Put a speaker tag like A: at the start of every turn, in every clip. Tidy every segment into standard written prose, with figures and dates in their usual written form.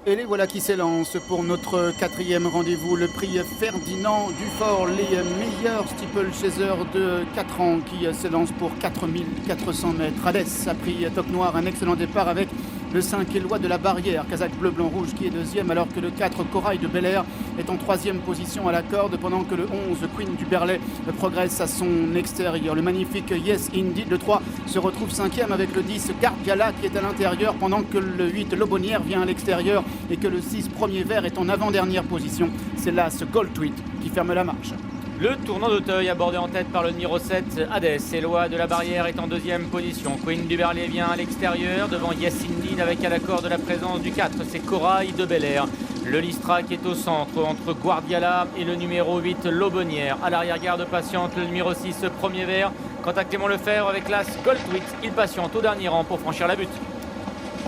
A: Et les voilà qui s'élancent pour notre quatrième rendez-vous, le prix Ferdinand Dufort, les meilleurs steeplechasers de 4 ans qui s'élancent pour 4400 mètres. Hades a pris Toc Noir, un excellent départ avec le 5 Éloi de la Barrière, Kazakh bleu, blanc, rouge qui est deuxième, alors que le 4 Corail de Bel Air est en troisième position à la corde, pendant que le 11 Queen du Berlay progresse à son extérieur. Le magnifique Yes Indeed, le 3 se retrouve cinquième avec le 10 Gardiala qui est à l'intérieur, pendant que le 8 Lobonnière vient à l'extérieur et que le 6 Premier Vert est en avant-dernière position. C'est là ce Gold Tweet qui ferme la marche.
B: Le tournant d'Auteuil abordé en tête par le numéro 7 Hades. Éloi de la Barrière est en deuxième position. Queen du Berlay vient à l'extérieur devant Yassindine avec à l'accord de la présence du 4. C'est Corail de Bel Air. Le Listra qui est au centre entre Guardiala et le numéro 8 Lobonnière. À l'arrière-garde patiente le numéro 6 Premier Vert. Quant à Clément Lefebvre avec l'As Gold Tweet, il patiente au dernier rang pour franchir la butte.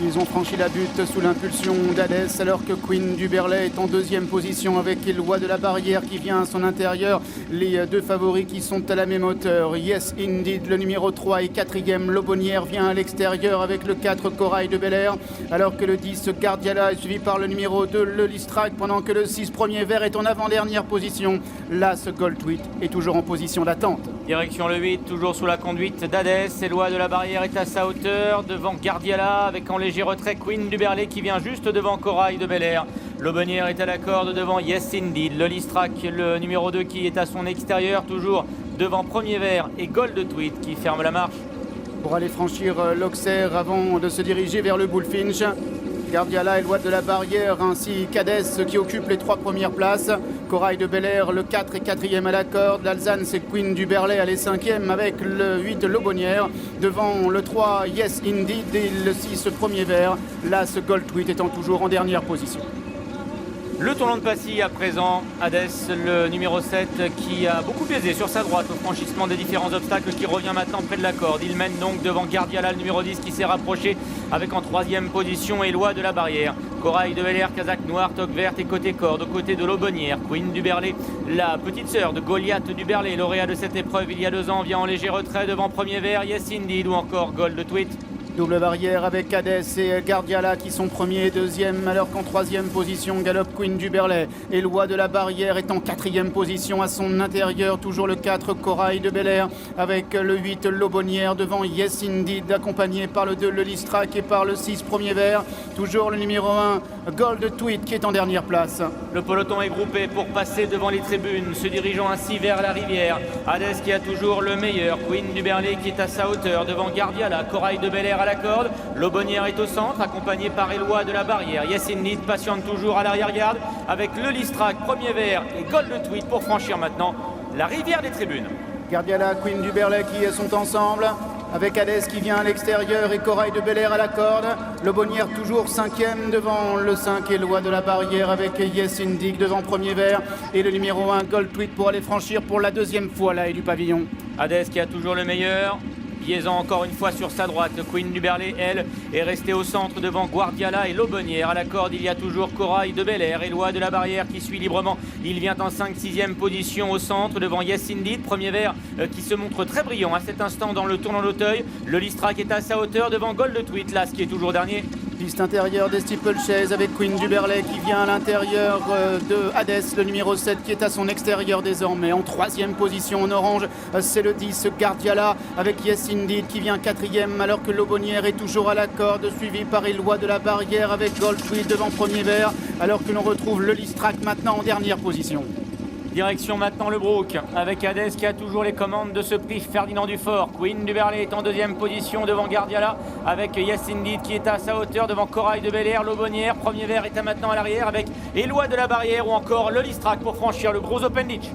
A: Ils ont franchi la butte sous l'impulsion d'Hades, alors que Queen du Berlay est en deuxième position avec Éloi de la Barrière qui vient à son intérieur. Les deux favoris qui sont à la même hauteur. Yes Indeed, le numéro 3 et quatrième. Lobonnière vient à l'extérieur avec le 4 Corail de Bel Air, alors que le 10 Gardiala est suivi par le numéro 2 le Listrac, pendant que le 6 Premier Vert est en avant-dernière position. Là, ce Gold Tweet est toujours en position d'attente.
B: Direction le 8, toujours sous la conduite d'Hades. Éloi de la Barrière est à sa hauteur devant Gardiala avec en léger retrait Queen du Berlay qui vient juste devant Corail de Bel Air. Lobonnière est à la corde devant Yes Indeed. Le Listrac, le numéro 2 qui est à son extérieur, toujours devant Premier Vert et Gold Tweet qui ferme la marche.
A: Pour aller franchir l'Auxerre avant de se diriger vers le Bullfinch. Gardiala, Éloi de la Barrière ainsi qu'Hades qui occupe les 3 premières places. Corail de Bel Air, le 4 et 4e à la corde. L'Alzane, c'est Queen du Berlay, elle est 5e avec le 8 Lobonnière. Devant le 3 Yes Indeed et le 6 Premier Vert. Là, ce Gold Tweet étant toujours en dernière position.
B: Le tournant de Passy à présent, Hades, le numéro 7 qui a beaucoup pesé sur sa droite au franchissement des différents obstacles, qui revient maintenant près de la corde. Il mène donc devant Gardiala, le numéro 10 qui s'est rapproché avec en troisième position Éloi de la Barrière. Corail de Bel Air, Kazakh noir, toque verte et côté corde, aux côtés de Lobonnière. Queen du Berlay, la petite sœur de Goliath du Berlay, lauréat de cette épreuve il y a 2 ans, vient en léger retrait devant Premier Vert, Yes Indeed ou encore Gold Tweet.
A: Double barrière avec Hades et Gardiala qui sont premier et deuxième, alors qu'en troisième position galope Queen du Berlay. Éloi de la Barrière est en quatrième position à son intérieur, toujours le 4 Corail de Bel Air avec le 8 Lobonnière devant Yes Indeed, accompagné par le 2 le Listrac et par le 6 Premier Vert. Toujours le numéro 1 Gold Tweet qui est en dernière place.
B: Le peloton est groupé pour passer devant les tribunes, se dirigeant ainsi vers la rivière. Hades qui a toujours le meilleur, Queen du Berlay qui est à sa hauteur devant Gardiala, Corail de Bel Air à la corde. Lobonnière est au centre, accompagné par Éloi de la Barrière. Yes Indeed patiente toujours à l'arrière-garde avec le Listrac, Premier Vert et Gold Tweet pour franchir maintenant la rivière des tribunes.
A: Gardiala, Queen du Berlay qui sont ensemble, avec Hades qui vient à l'extérieur et Corail de Bel Air à la corde. Lobonnière toujours 5e devant le 5 Éloi de la Barrière avec Yes Indeed devant Premier Vert et le numéro 1 Gold Tweet pour aller franchir pour la deuxième fois là et du pavillon.
B: Hades qui a toujours le meilleur, piézant encore une fois sur sa droite. Queen du Berlay, elle, est restée au centre devant Guardiala et Lobonnière. À la corde, il y a toujours Corail de Bel Air. Éloi de la Barrière qui suit librement. Il vient en 5-6e position au centre devant Yes Indeed. Premier Vert qui se montre très brillant à cet instant dans le tournant d'Auteuil. Le Listrac est à sa hauteur devant Gold Tweet, là, ce qui est toujours dernier.
A: Piste intérieure des steeplechase avec Queen du Berlay qui vient à l'intérieur de Hades, le numéro 7 qui est à son extérieur désormais. En 3e position en orange, c'est le 10 Gardiala avec Yes Indeed qui vient 4e, alors que Lobonnière est toujours à la corde, suivi par Éloi de la Barrière avec Gold Tweet devant Premier Vert, alors que l'on retrouve le Listrac maintenant en dernière position.
B: Direction maintenant le Brook avec Hades qui a toujours les commandes de ce prix Ferdinand Dufort. Queen du Berlay est en 2e position devant Gardiala avec Yes Indeed qui est à sa hauteur devant Corail de Bel Air. Lobonnière, Premier Vert est maintenant à l'arrière avec Éloi de la Barrière ou encore le Listrac pour franchir le gros Open Ditch.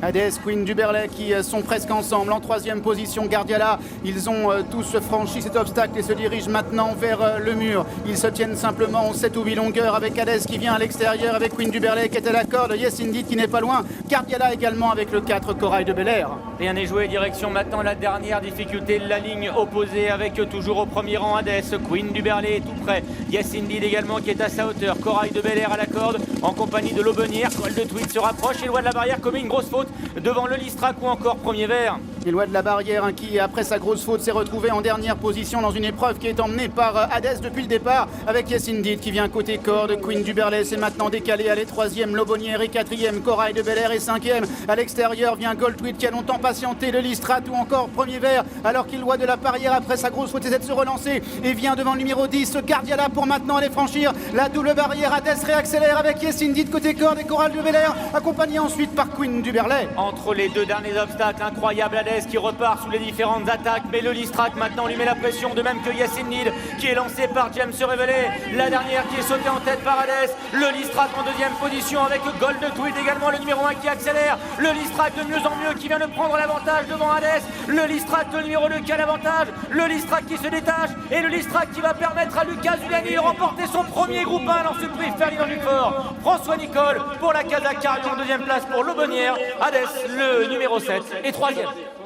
A: Hades, Queen du Berlay qui sont presque ensemble en 3e position. Gardiala, ils ont tous franchi cet obstacle et se dirigent maintenant vers le mur. Ils se tiennent simplement en 7 ou 8 longueurs avec Hades qui vient à l'extérieur avec Queen du Berlay qui est à la corde. Yes Indeed qui n'est pas loin. Gardiala également avec le 4 Corail de Bel Air.
B: Rien n'est joué, direction maintenant la dernière difficulté, la ligne opposée avec toujours au premier rang Hades. Queen du Berlay est tout près. Yes Indeed également qui est à sa hauteur. Corail de Bel Air à la corde en compagnie de Lobonnière. Gold Tweet se rapproche. Éloi de la Barrière commet une grosse faute devant le Listrac ou encore Premier Vert.
A: Éloi de la Barrière qui, après sa grosse faute, s'est retrouvé en dernière position dans une épreuve qui est emmenée par Hadès depuis le départ, avec Yassine qui vient côté corde. Queen du Berlay est maintenant décalé. Elle est 3e, Lobonnière est 4e, Corail de Bel Air est 5e. À l'extérieur vient Goldtweed qui a longtemps patienté, le Listrat ou encore Premier Vert, alors qu'Éloi de la Barrière, après sa grosse faute, essaie de se relancer et vient devant le numéro 10, Gardiala, pour maintenant aller franchir la double barrière. Hadès réaccélère avec Yassine de côté corde et Corail de Bel Air, accompagné ensuite par Queen du Berlay.
B: Entre les deux derniers obstacles, incroyable Hadès qui repart sous les différentes attaques, mais le Listrat maintenant lui met la pression, de même que Yassine Nid qui est lancé par James Révélé. La dernière qui est sautée en tête par Hadès. Le Listrat en deuxième position avec Goldtweed également, le numéro 1 qui accélère. Le Listrat de mieux en mieux qui vient de prendre l'avantage devant Hadès. Le Listrat le numéro 2 qui a l'avantage. Le Listrat qui se détache et le Listrat qui va permettre à Lucas Zuliani de remporter son premier groupe 1 dans ce prix Ferdinand Dufort. François Nicole pour la Casa Carion en deuxième place pour Lobonnière. Hadès le numéro 7 et 3e.